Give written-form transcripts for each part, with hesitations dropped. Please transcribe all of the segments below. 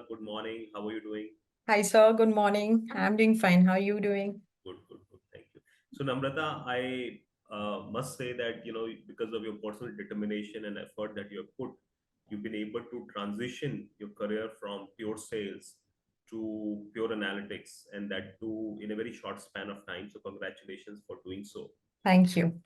Good morning. How are you doing? Hi, sir. Good morning. I'm doing fine. How are you doing? Good, good, good. Thank you. So, Namrata, I must say that, because of your personal determination and effort that you have put, you've been able to transition your career from pure sales to pure analytics, and that too in a very short span of time. So, congratulations for doing so. Thank you.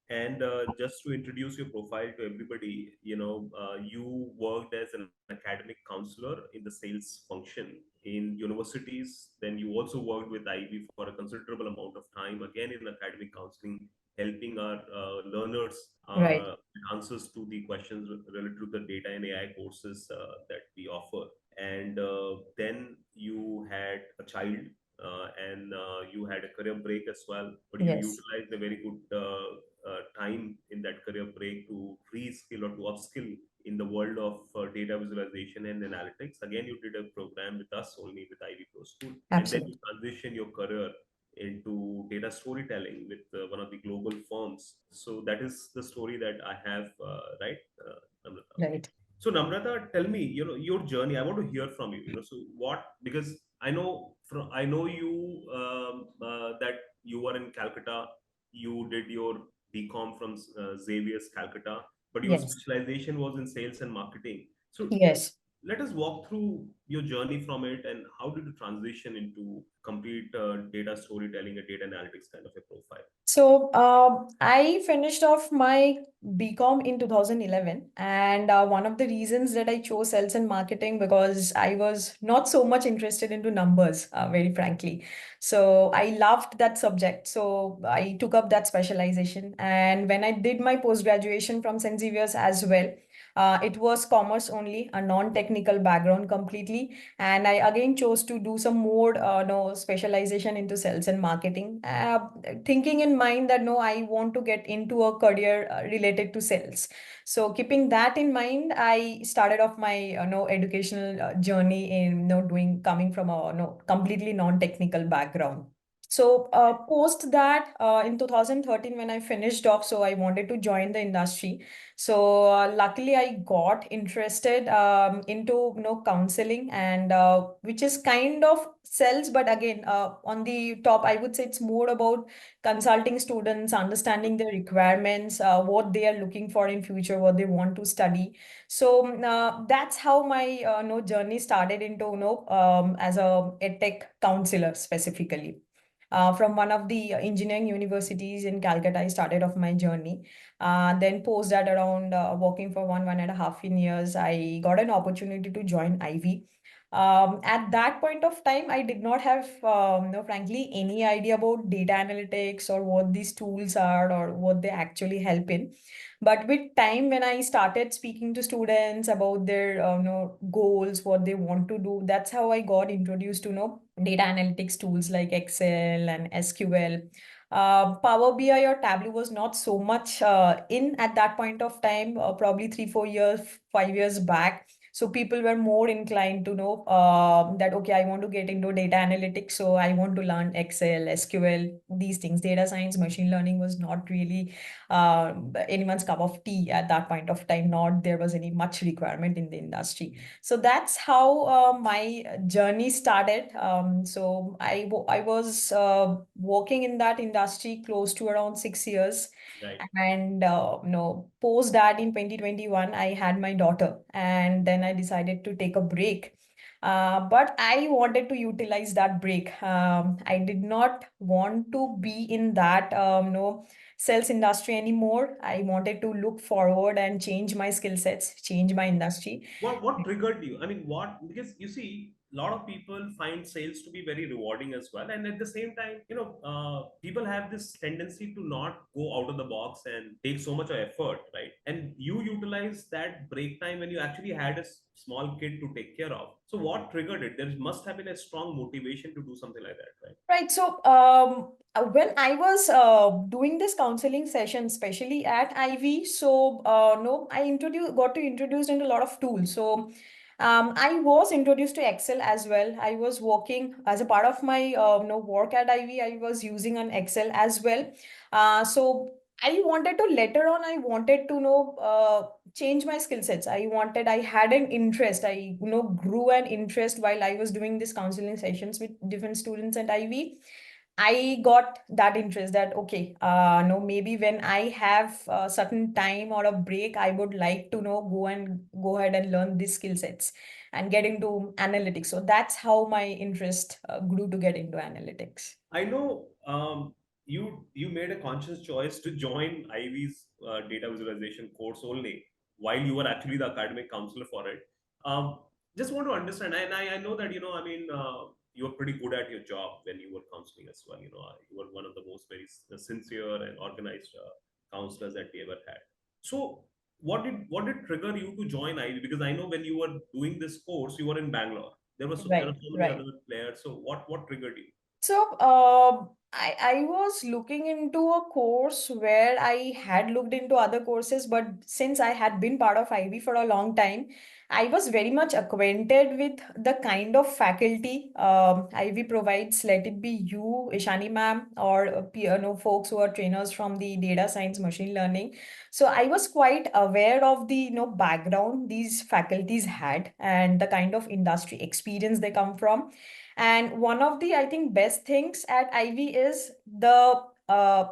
And just to introduce your profile to everybody, you worked as an academic counselor in the sales function in universities. Then you also worked with Ivy for a considerable amount of time, again in academic counseling, helping our learners Right. answers to the questions related to the data and AI courses that we offer. And then you had a child, and you had a career break as well, but you Yes. utilized a very good time in that career break to reskill or to upskill in the world of data visualization and analytics. Again, you did a program with us only with Ivy Pro School, and then you Absolutely. transition your career into data storytelling with one of the global firms. So that is the story that I have, right, Namrata? Right. So Namrata, tell me, your journey. I want to hear from you. So what? Because I know you that you were in Calcutta. You did your BCom from Xavier's Calcutta, but your Yes. specialization was in sales and marketing. So Yes. let us walk through your journey from it, and how did you transition into complete data storytelling and data analytics kind of a profile? So I finished off my BCom in 2011, and one of the reasons that I chose sales and marketing because I was not so much interested into numbers, very frankly. So I loved that subject, so I took up that specialization. And when I did my post graduation from St. Xavier's as well, it was commerce only, a non-technical background completely. And I again chose to do some more no specialization into sales and marketing, thinking in mind that no, I want to get into a career related to sales. So keeping that in mind, I started off my no educational journey in no doing coming from a no completely non-technical background. So post that in 2013 when I finished off, so I wanted to join the industry. So luckily I got interested into counseling, and which is kind of sales, but again on the top I would say it's more about consulting students, understanding their requirements, what they are looking for in future, what they want to study. So that's how my journey started into as a edtech counselor specifically. From one of the engineering universities in Calcutta, I started off my journey. Then post that around working for 1.5 years, I got an opportunity to join Ivy. At that point of time, I did not have, frankly, any idea about data analytics or what these tools are or what they actually help in. But with time, when I started speaking to students about their goals, what they want to do, that's how I got introduced to data analytics tools like Excel and SQL. Power BI or Tableau was not so much in at that point of time, probably 3, 4 years, 5 years back. So people were more inclined to know that, okay, I want to get into data analytics. So I want to learn Excel, SQL, these things. Data science, machine learning was not really anyone's cup of tea at that point of time. Not there was any much requirement in the industry. So that's how my journey started. So I was working in that industry close to around 6 years. Right. And post that in 2021, I had my daughter, and then I decided to take a break. But I wanted to utilize that break. I did not want to be in that sales industry anymore. I wanted to look forward and change my skill sets, change my industry. What triggered you? I mean, what? Because you see, a lot of people find sales to be very rewarding as well, and at the same time, people have this tendency to not go out of the box and take so much of effort, right? And you utilize that break time when you actually had a small kid to take care of. So what triggered it? There must have been a strong motivation to do something like that, right? Right. So, when I was doing this counseling session, especially at Ivy, so no, got to introduced into a lot of tools. So, I was introduced to Excel as well. I was working as a part of my work at Ivy. I was using an Excel as well. So I wanted to later on. I wanted to know change my skill sets. I had an interest. Grew an interest while I was doing this counseling sessions with different students at Ivy. I got that interest that, okay, no, maybe when I have a certain time or a break, I would like to go ahead and learn these skill sets and get into analytics. So that's how my interest grew to get into analytics. I know you made a conscious choice to join Ivy's data visualization course only while you were actually the academic counselor for it. Um, just want to understand, and I know that you were pretty good at your job when you were counseling as well. You were one of the most very sincere and organized counselors that we ever had. So what did trigger you to join Ivy? Because I know when you were doing this course, you were in Bangalore. There are Right, so many right. other players. So what triggered you? So, I was looking into a course where I had looked into other courses, but since I had been part of Ivy for a long time, I was very much acquainted with the kind of faculty Ivy provides. Let it be you, Ishani ma'am, or folks who are trainers from the data science, machine learning. So I was quite aware of the background these faculties had and the kind of industry experience they come from. And one of the, I think, best things at Ivy is the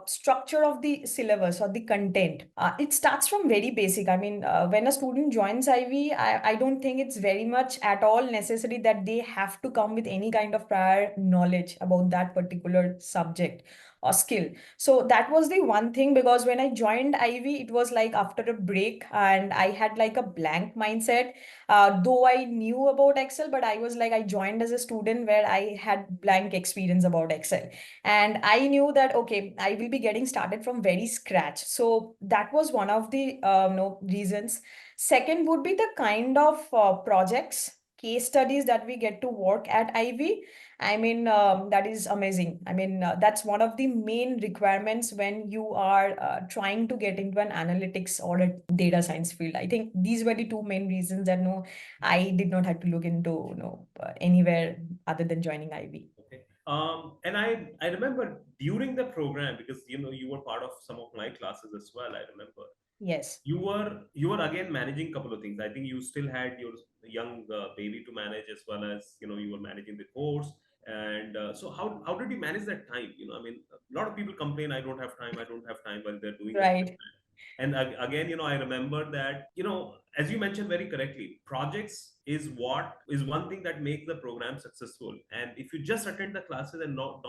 structure of the syllabus or the content. It starts from very basic. I mean, when a student joins Ivy, I don't think it's very much at all necessary that they have to come with any kind of prior knowledge about that particular subject or skill. So that was the one thing, because when I joined Ivy, it was like after a break and I had like a blank mindset. Though I knew about Excel, but I was like, I joined as a student where I had blank experience about Excel. And I knew that, okay, I will be getting started from very scratch. So that was one of the reasons. Second would be the kind of projects, case studies that we get to work at Ivy. I mean, that is amazing. I mean, that's one of the main requirements when you are trying to get into an analytics or a data science field. I think these were the two main reasons that no, I did not have to look into anywhere other than joining Ivy. Okay. And I remember during the program, because you were part of some of my classes as well. I remember Yes, you were again managing a couple of things. I think you still had your young baby to manage, as well as you were managing the course. And so how did you manage that time? I mean, a lot of people complain, I don't have time while they're doing the right. program. And again, I remember that, as you mentioned very correctly, projects is what is one thing that makes the program successful. And if you just attend the classes and not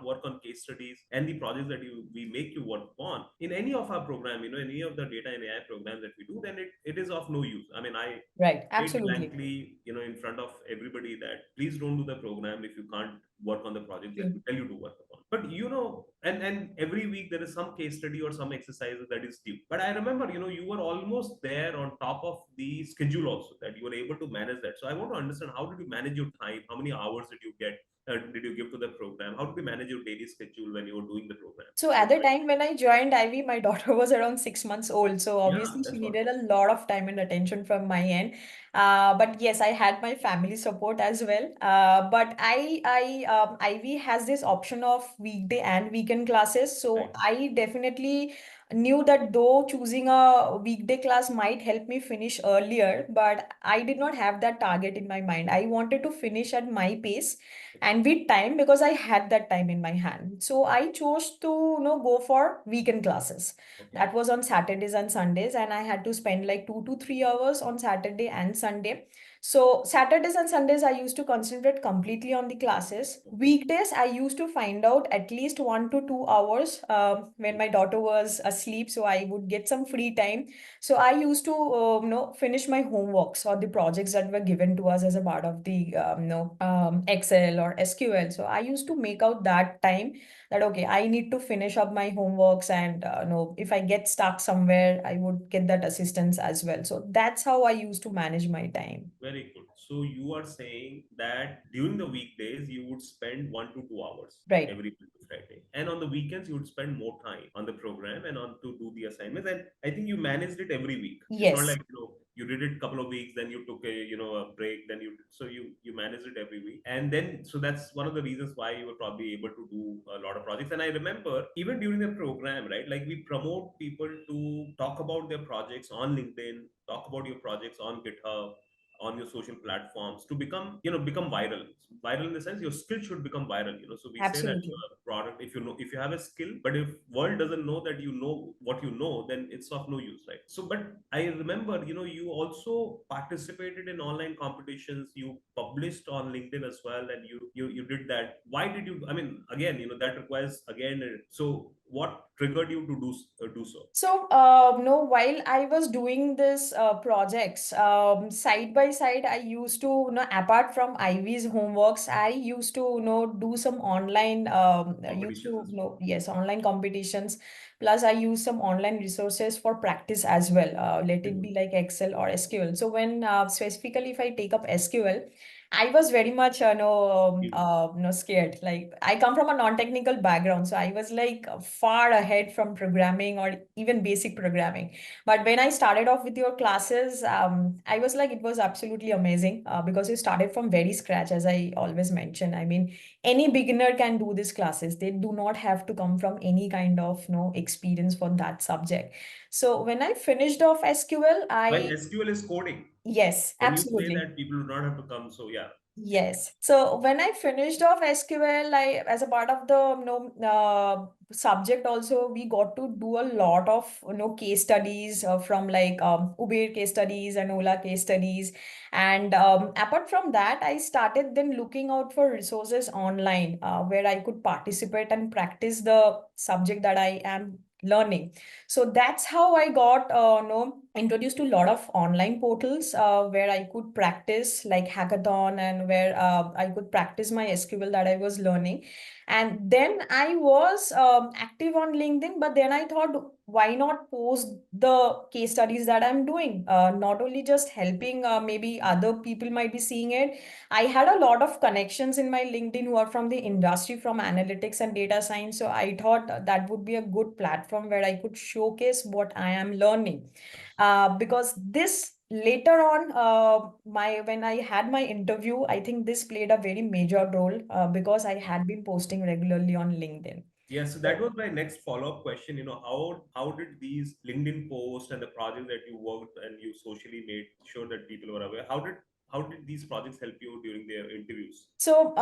work on case studies and the projects that we make you work on in any of our program, any of the data and AI programs that we do, then it is of no use. I mean, I Right, state absolutely. blankly, in front of everybody, that please don't do the program if you can't work on the project that we True. tell you to work upon. But and every week there is some case study or some exercises that is due. But I remember, you were almost there on top of the schedule also, that you were able to manage that. So I want to understand, how did you manage your time? How many hours did you give to the program? How did you manage your daily schedule when you were doing the program? So at the time when I joined Ivy, my daughter was around 6 months old. So Yeah, obviously she that's what. needed a lot of time and attention from my end. But yes, I had my family support as well. But Ivy has this option of weekday and weekend classes. So Right. I definitely knew that though choosing a weekday class might help me finish earlier, but I did not have that target in my mind. I wanted to finish at my pace and with time, because I had that time in my hand. So I chose to go for weekend classes. Okay. That was on Saturdays and Sundays, and I had to spend like 2 to 3 hours on Saturday and Sunday. So Saturdays and Sundays I used to concentrate completely on the classes. Okay. Weekdays I used to find out at least 1 to 2 hours when my daughter was asleep, so I would get some free time. So I used to finish my homeworks or the projects that were given to us as a part of the Excel or SQL. So I used to make out that time that, okay, I need to finish up my homeworks, and if I get stuck somewhere, I would get that assistance as well. So that's how I used to manage my time. Very good. So you are saying that during the weekdays you would spend 1 to 2 hours Right. every Monday to Friday, and on the weekends you would spend more time on the program and on to do the assignments. And I think you managed it every week. It's not like Yes. you did it a couple of weeks, then you took a break, then you managed it every week, and then so that's one of the reasons why you were probably able to do a lot of projects. And I remember even during the program, right, like we promote people to talk about their projects on LinkedIn, talk about your projects on GitHub, on your social platforms, to become viral in the sense your skill should become viral. So we say that Absolutely. product, if you have a skill, but if world doesn't know that you know what you know, then it's of no use, right? So but I remember, you also participated in online competitions, you published on LinkedIn as well, and you did that. Why did you, I mean, again, that requires again, so what triggered you to do so? So, no, while I was doing this projects, side by side, I used to, apart from Ivy's homeworks, I used to, do some online, used Competitions to, as well. yes, online competitions. Plus, I use some online resources for practice as well. Let it Mhm. be like Excel or SQL. So when specifically if I take up SQL, I was very much Mhm. scared. Like I come from a non-technical background, so I was like far ahead from programming or even basic programming. But when I started off with your classes, I was like, it was absolutely amazing because you started from very scratch, as I always mention. I mean, any beginner can do these classes. They do not have to come from any kind of experience for that subject. So when I finished off SQL, While I SQL is coding, yes, when you say absolutely. that people do not have to come, so yeah. Yes. So when I finished off SQL, as a part of the subject also, we got to do a lot of case studies from like Uber case studies and Ola case studies. And apart from that, I started then looking out for resources online where I could participate and practice the subject that I am learning. So that's how I got introduced to a lot of online portals where I could practice like hackathon and where I could practice my SQL that I was learning. And then I was active on LinkedIn, but then I thought, why not post the case studies that I'm doing? Not only just helping, maybe other people might be seeing it. I had a lot of connections in my LinkedIn who are from the industry, from analytics and data science. So I thought that would be a good platform where I could showcase what I am learning. Because this later on, my when I had my interview, I think this played a very major role because I had been posting regularly on LinkedIn. Yeah, so that was my next follow-up question. How did these LinkedIn posts and the projects that you worked and you socially made sure that people were aware? How did these projects help you during their interviews? So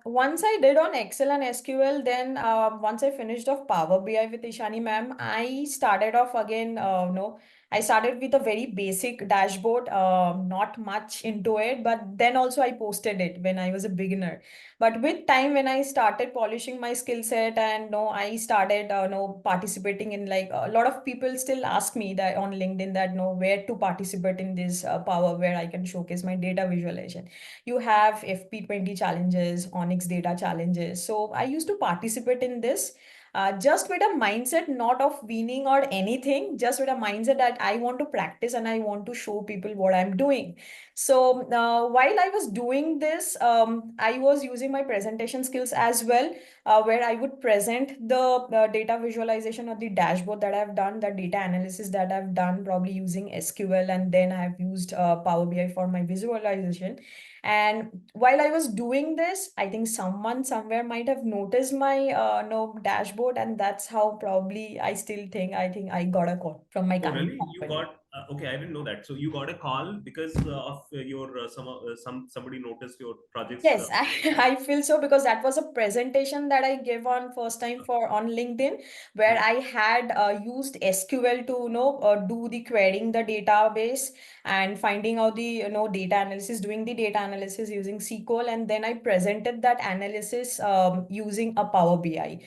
once I did on Excel and SQL, then once I finished off Power BI with Ishani ma'am, I started off again. No, I started with a very basic dashboard, not much into it, but then also I posted it when I was a beginner. But with time, when I started polishing my skill set and no, I started no participating in like a lot of people still ask me that on LinkedIn that no where to participate in this Power where I can showcase my data visualization. You have FP20 challenges, Onyx data challenges. So I used to participate in this just with a mindset not of winning or anything, just with a mindset that I want to practice and I want to show people what I'm doing. So while I was doing this, I was using my presentation skills as well, where I would present the data visualization or the dashboard that I've done, the data analysis that I've done, probably using SQL, and then I've used Power BI for my visualization. And while I was doing this, I think someone somewhere might have noticed my no dashboard, and that's how probably I think I got a call from my Oh, current really? You company. got okay. I didn't know that. So you got a call because of your somebody noticed your projects. Yes, I feel so because that was a presentation that I gave on first time for on LinkedIn, where I had used SQL to do the querying the database and finding out the data analysis, doing the data analysis using SQL, and then I presented that analysis using a Power BI.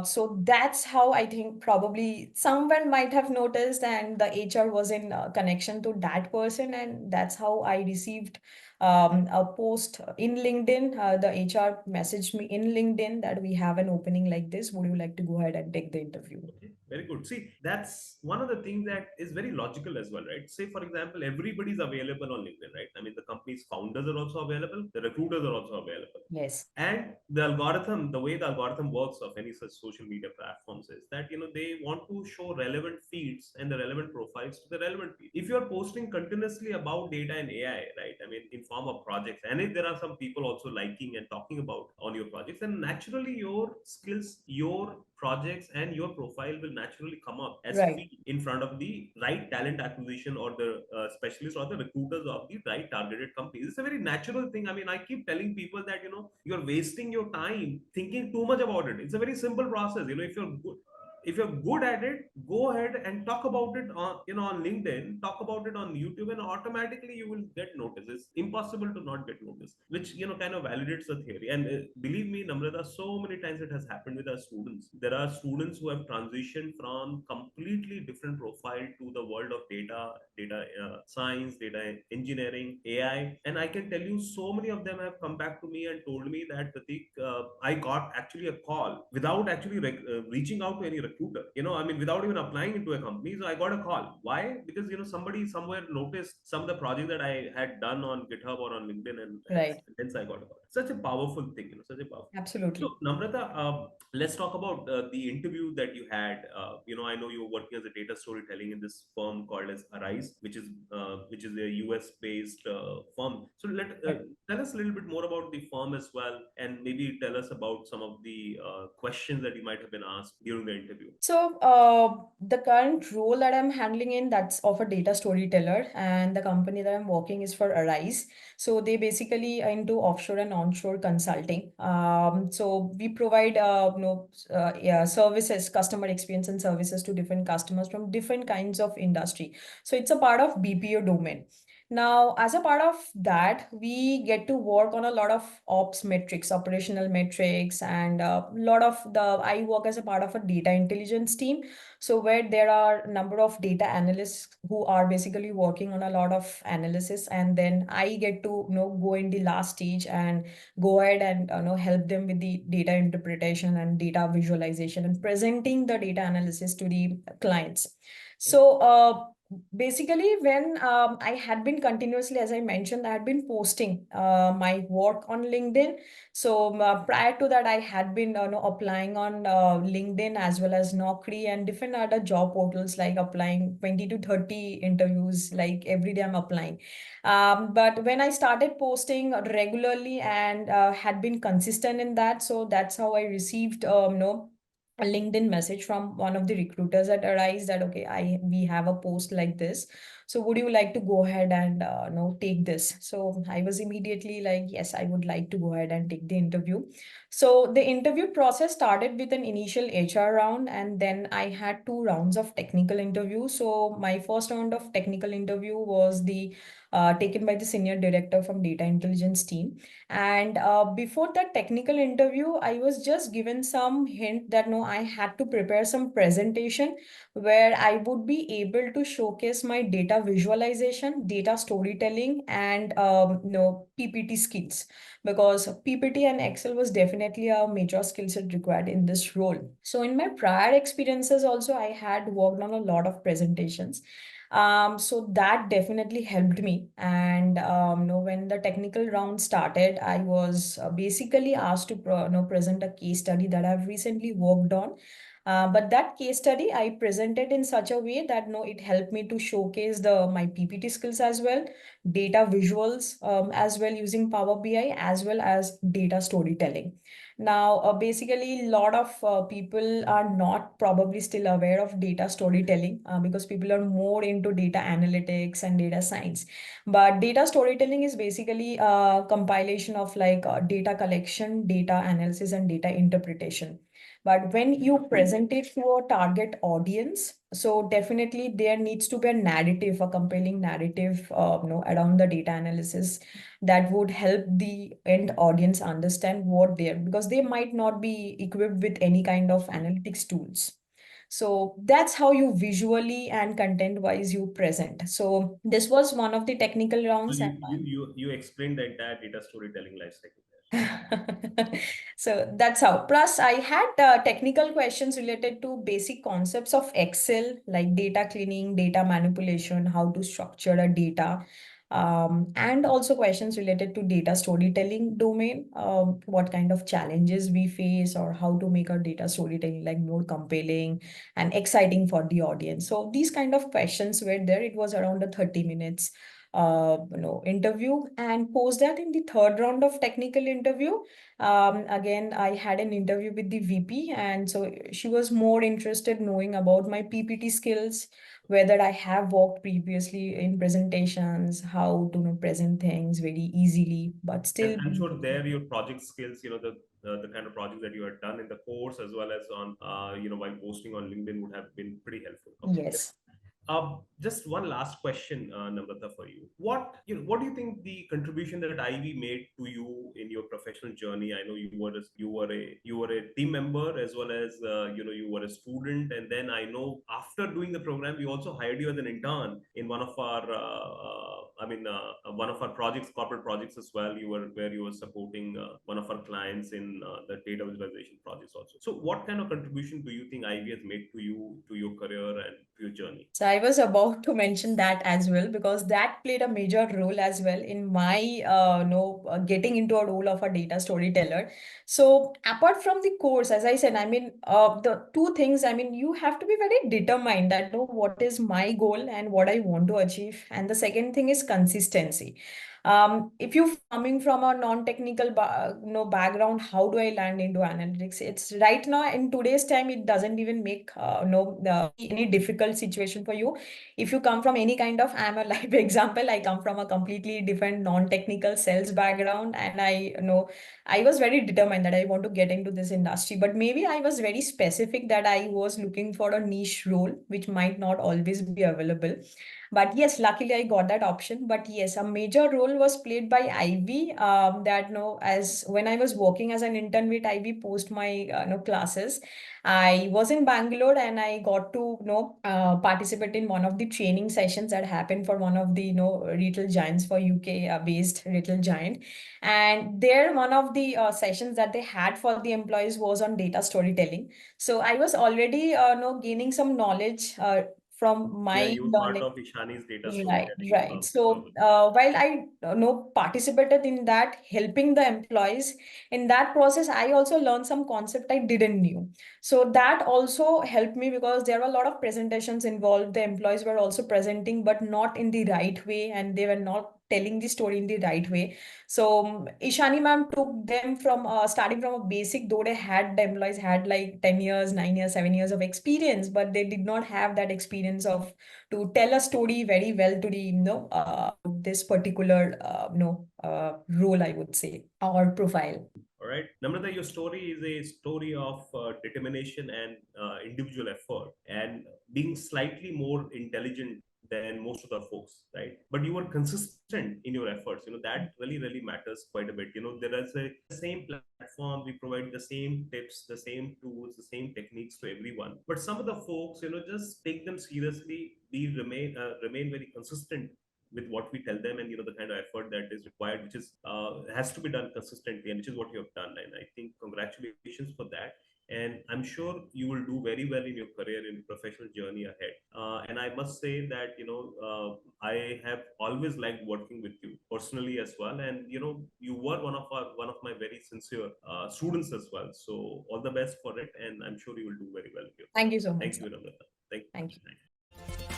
So that's how I think probably someone might have noticed, and the HR was in connection to that person, and that's how I received a post in LinkedIn. The HR messaged me in LinkedIn that we have an opening like this. Would you like to go ahead and take the interview? Very good. See, that's one of the things that is very logical as well, right? Say, for example, everybody's available on LinkedIn, right? I mean, the company's founders are also available, the recruiters are also available. Yes. And the algorithm, the way the algorithm works of any such social media platforms is that, they want to show relevant feeds and the relevant profiles to the relevant people. If you're posting continuously about data and AI, right? I mean, in form of projects, and if there are some people also liking and talking about on your projects, then naturally your skills, your projects and your profile will naturally come up as Right. feed in front of the right talent acquisition or the specialists or the recruiters of the right targeted companies. It's a very natural thing. I mean, I keep telling people that you're wasting your time thinking too much about it. It's a very simple process. If you're good at it, go ahead and talk about it on LinkedIn, talk about it on YouTube, and automatically you will get noticed. It's impossible to not get noticed, which kind of validates the theory. And believe me, Namrata, so many times it has happened with our students. There are students who have transitioned from completely different profile to the world of data science, data engineering, AI. And I can tell you, so many of them have come back to me and told me that, Pratik, I got actually a call without actually reaching out to any recruiter. I mean, without even applying into a company. So I got a call. Why? Because somebody somewhere noticed some of the projects that I had done on GitHub or on LinkedIn, and Right. hence I got a call. Such a powerful thing. Such a powerful. So, Absolutely. Namrata, let's talk about the interview that you had. I know you're working as a data storytelling in this firm called as Arise, which is a US based firm. So tell us a little bit more about the firm as well, and maybe tell us about some of the questions that you might have been asked during the interview. So, the current role that I'm handling in, that's of a data storyteller, and the company that I'm working is for Arise. So they basically are into offshore and onshore consulting. So we provide yeah, services, customer experience and services to different customers from different kinds of industry. So it's a part of BPO domain. Now, as a part of that, we get to work on a lot of ops metrics, operational metrics, and a lot of I work as a part of a data intelligence team. So where there are a number of data analysts who are basically working on a lot of analysis, and then I get to go in the last stage and go ahead and help them with the data interpretation and data visualization and presenting the data analysis to the clients. So basically, when I had been continuously, as I mentioned, I had been posting my work on LinkedIn. So prior to that, I had been applying on LinkedIn as well as Naukri and different other job portals, like applying 20 to 30 interviews, like every day I'm applying. But when I started posting regularly and had been consistent in that, so that's how I received a LinkedIn message from one of the recruiters at Arise that, okay, we have a post like this. So would you like to go ahead and take this? So I was immediately like, yes, I would like to go ahead and take the interview. So the interview process started with an initial HR round, and then I had 2 rounds of technical interview. So my first round of technical interview was the taken by the senior director from data intelligence team. And before that technical interview, I was just given some hint that no, I had to prepare some presentation where I would be able to showcase my data visualization, data storytelling, and PPT skills, because PPT and Excel was definitely a major skill set required in this role. So in my prior experiences also, I had worked on a lot of presentations. So that definitely helped me. And when the technical round started, I was basically asked to present a case study that I've recently worked on. But that case study I presented in such a way that it helped me to showcase my PPT skills as well, data visuals as well using Power BI, as well as data storytelling. Now, basically, a lot of people are not probably still aware of data storytelling because people are more into data analytics and data science. But data storytelling is basically a compilation of like data collection, data analysis, and data interpretation. But when you present it to a target audience, so definitely there needs to be a narrative, a compelling narrative, around the data analysis that would help the end audience understand what they're, because they might not be equipped with any kind of analytics tools. So that's how you visually and content wise you present. So this was one of the technical So rounds. you explained the entire data storytelling life cycle. So that's how. Plus, I had technical questions related to basic concepts of Excel, like data cleaning, data manipulation, how to structure a data, and also questions related to data storytelling domain, what kind of challenges we face, or how to make our data storytelling like more compelling and exciting for the audience. So these kind of questions were there. It was around a 30 minutes interview. And post that, in the third round of technical interview, again I had an interview with the VP, and so she was more interested knowing about my PPT skills, whether I have worked previously in presentations, how to present things very easily but And still I'm be. sure there your project skills, the kind of projects that you had done in the course as well as on, while posting on LinkedIn would have been pretty helpful. Okay, good. Yes. Just one last question, Namrata, for you. What do you think the contribution that Ivy made to you in your professional journey? I know you were a team member as well as you were a student, and then I know after doing the program, we also hired you as an intern in one of our, one of our projects, corporate projects as well. You were supporting one of our clients in the data visualization projects also. So, what kind of contribution do you think Ivy has made to you, to your career, and to your journey? So I was about to mention that as well, because that played a major role as well in my getting into a role of a data storyteller. So apart from the course, as I said, I mean, the two things, I mean, you have to be very determined that know what is my goal and what I want to achieve. And the second thing is consistency. If you're coming from a non-technical background, how do I land into analytics? It's right now in today's time, it doesn't even make any difficult situation for you. If you come from any kind of, I'm a live example, I come from a completely different non-technical sales background, and I was very determined that I want to get into this industry, but maybe I was very specific that I was looking for a niche role which might not always be available. But yes, luckily I got that option. But yes, a major role was played by Ivy. That no, as when I was working as an intern with Ivy post my classes, I was in Bangalore and I got to participate in one of the training sessions that happened for one of the retail giants for UK based retail giant. And there, one of the sessions that they had for the employees was on data storytelling. So I was already gaining some knowledge from Yeah, my you were part learning. of Ishani's data Right, storytelling right. So problem. while I participated in that, helping the employees in that process, I also learned some concept I didn't knew. So that also helped me because there were a lot of presentations involved. The employees were also presenting, but not in the right way, and they were not telling the story in the right way. So Ishani ma'am took them from starting from a basic, though the employees had like 10 years, 9 years, 7 years of experience, but they did not have that experience of to tell a story very well to the this particular role, I would say, or profile. All right, Namrata, your story is a story of determination and individual effort, and being slightly more intelligent than most of the folks, right? But you were consistent in your efforts. That really, really matters quite a bit. There is a same platform. We provide the same tips, the same tools, the same techniques to everyone. But some of the folks, just take them seriously. We remain very consistent with what we tell them, and the kind of effort that is required, which is has to be done consistently, and which is what you have done. And I think congratulations for that. And I'm sure you will do very well in your career, in professional journey ahead. And I must say that I have always liked working with you personally as well, and you were one of my very sincere students as well. So all the best for it, and I'm sure you will do very well here. Thank you so much, Thank sir. you, Namrata. Thank Thank you. you.